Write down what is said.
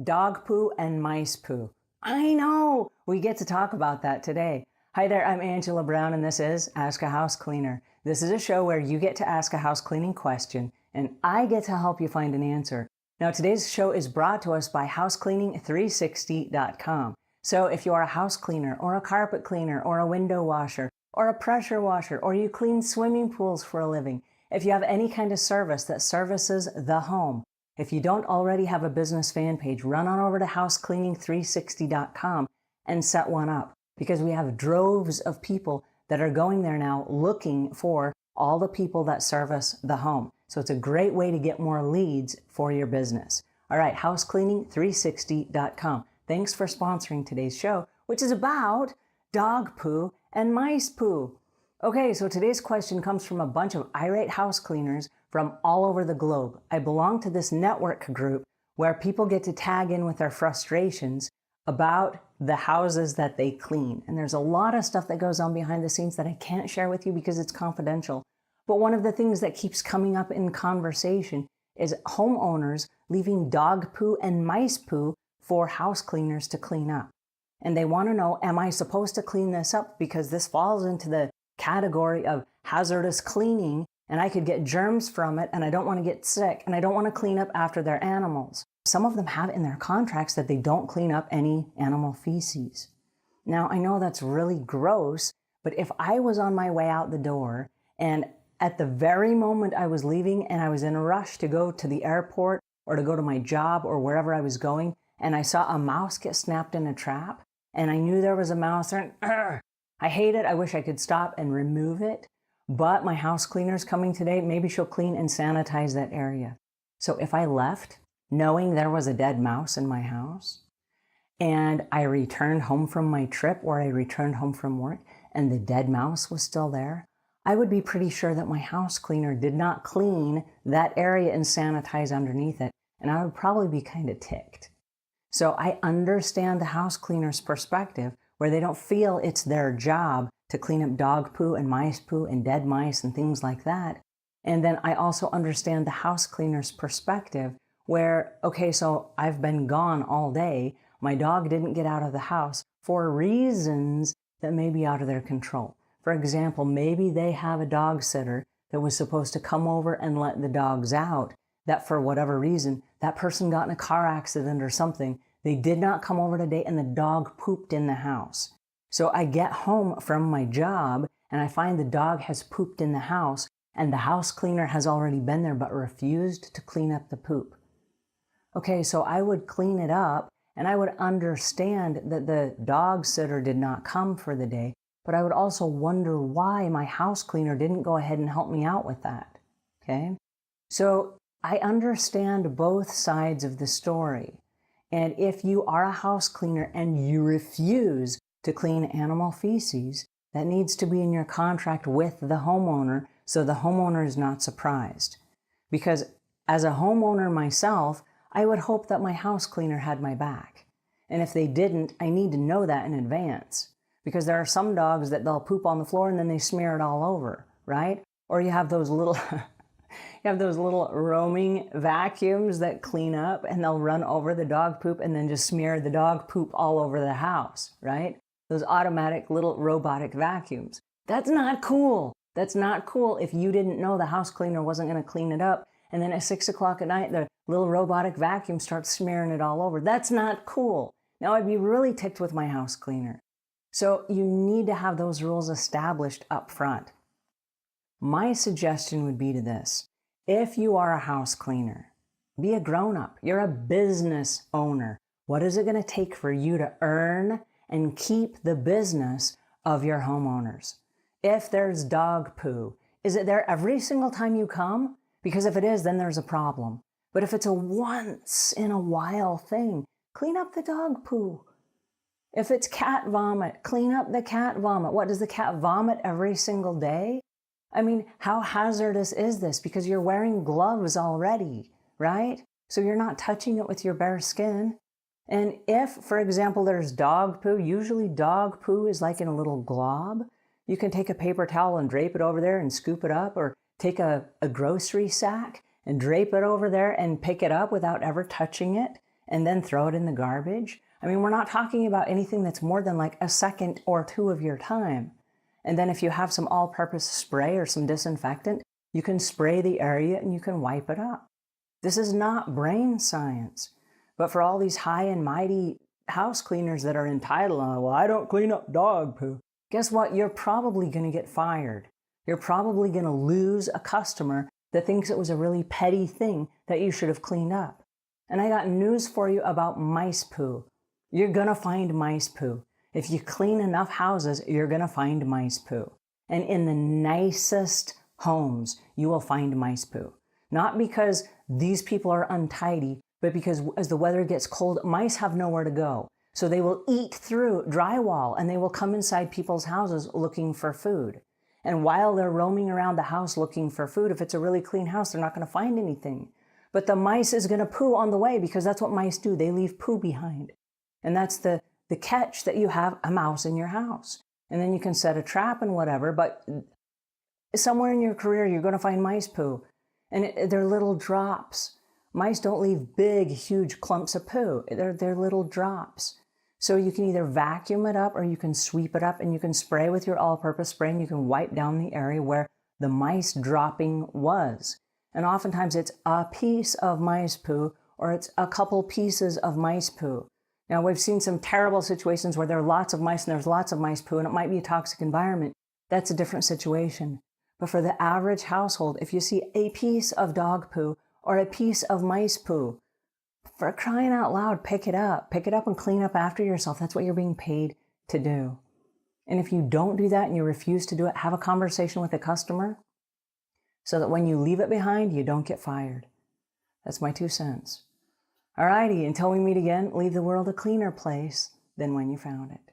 Dog poo and mice poo. I know! We get to talk about that today. Hi there, I'm Angela Brown and this is Ask a House Cleaner. This is a show where you get to ask a house cleaning question and I get to help you find an answer. Now today's show is brought to us by housecleaning360.com. So if you are a house cleaner or a carpet cleaner or a window washer or a pressure washer or you clean swimming pools for a living, if you have any kind of service that services the home, if you don't already have a business fan page, run on over to housecleaning360.com and set one up, because we have droves of people that are going there now looking for all the people that service the home. So it's a great way to get more leads for your business. All right, housecleaning360.com. Thanks for sponsoring today's show, which is about dog poo and mice poo. Okay, so today's question comes from a bunch of irate house cleaners from all over the globe. I belong to this network group where people get to tag in with their frustrations about the houses that they clean. And there's a lot of stuff that goes on behind the scenes that I can't share with you because it's confidential. But one of the things that keeps coming up in conversation is homeowners leaving dog poo and mice poo for house cleaners to clean up. And they want to know, am I supposed to clean this up because this falls into the category of hazardous cleaning and I could get germs from it and I don't want to get sick and I don't want to clean up after their animals. Some of them have in their contracts that they don't clean up any animal feces. Now I know that's really gross, but if I was on my way out the door and at the very moment I was leaving and I was in a rush to go to the airport or to go to my job or wherever I was going and I saw a mouse get snapped in a trap and I knew there was a mouse there, I hate it. I wish I could stop and remove it, but my house cleaner's coming today. Maybe she'll clean and sanitize that area. So if I left knowing there was a dead mouse in my house and I returned home from my trip or I returned home from work and the dead mouse was still there, I would be pretty sure that my house cleaner did not clean that area and sanitize underneath it. And I would probably be kind of ticked. So I understand the house cleaner's perspective where they don't feel it's their job to clean up dog poo and mice poo and dead mice and things like that. And then I also understand the house cleaner's perspective where, okay, so I've been gone all day. My dog didn't get out of the house for reasons that may be out of their control. For example, maybe they have a dog sitter that was supposed to come over and let the dogs out, that for whatever reason, that person got in a car accident or something. They did not come over today and the dog pooped in the house. So I get home from my job and I find the dog has pooped in the house and the house cleaner has already been there but refused to clean up the poop. Okay, so I would clean it up and I would understand that the dog sitter did not come for the day, but I would also wonder why my house cleaner didn't go ahead and help me out with that. Okay, so I understand both sides of the story. And if you are a house cleaner and you refuse to clean animal feces, that needs to be in your contract with the homeowner so the homeowner is not surprised. Because as a homeowner myself, I would hope that my house cleaner had my back. And if they didn't, I need to know that in advance. Because there are some dogs that they'll poop on the floor and then they smear it all over, right? Or you have those little... You have those little roaming vacuums that clean up and they'll run over the dog poop and then just smear the dog poop all over the house, right? Those automatic little robotic vacuums. That's not cool. That's not cool if you didn't know the house cleaner wasn't going to clean it up and then at 6 o'clock at night the little robotic vacuum starts smearing it all over. That's not cool. Now I'd be really ticked with my house cleaner. So you need to have those rules established up front. My suggestion would be to this. If you are a house cleaner, be a grown-up. You're a business owner. What is it going to take for you to earn and keep the business of your homeowners? If there's dog poo, is it there every single time you come? Because if it is, then there's a problem. But if it's a once in a while thing, clean up the dog poo. If it's cat vomit, clean up the cat vomit. What, does the cat vomit every single day? I mean, how hazardous is this? Because you're wearing gloves already, right? So you're not touching it with your bare skin. And if, for example, there's dog poo, usually dog poo is like in a little glob. You can take a paper towel and drape it over there and scoop it up, or take a grocery sack and drape it over there and pick it up without ever touching it and then throw it in the garbage? I mean, we're not talking about anything that's more than like a second or two of your time. And then if you have some all-purpose spray or some disinfectant, you can spray the area and you can wipe it up. This is not brain science. But for all these high and mighty house cleaners that are entitled, well, I don't clean up dog poo. Guess what? You're probably going to get fired. You're probably going to lose a customer that thinks it was a really petty thing that you should have cleaned up. And I got news for you about mice poo. You're going to find mice poo. If you clean enough houses, you're going to find mice poo. And in the nicest homes, you will find mice poo. Not because these people are untidy, but because as the weather gets cold, mice have nowhere to go. So they will eat through drywall and they will come inside people's houses looking for food. And while they're roaming around the house looking for food, if it's a really clean house, they're not going to find anything. But the mice is going to poo on the way because that's what mice do. They leave poo behind. And that's the catch, that you have a mouse in your house. And then you can set a trap and whatever, but somewhere in your career, you're going to find mice poo. And they're little drops. Mice don't leave big, huge clumps of poo. They're little drops. So you can either vacuum it up or you can sweep it up, and you can spray with your all-purpose spray and you can wipe down the area where the mice dropping was. And oftentimes it's a piece of mice poo or it's a couple pieces of mice poo. Now, we've seen some terrible situations where there are lots of mice and there's lots of mice poo and it might be a toxic environment. That's a different situation. But for the average household, if you see a piece of dog poo or a piece of mice poo, for crying out loud, pick it up. Pick it up and clean up after yourself. That's what you're being paid to do. And if you don't do that and you refuse to do it, have a conversation with the customer so that when you leave it behind, you don't get fired. That's my 2 cents. Alrighty, until we meet again, leave the world a cleaner place than when you found it.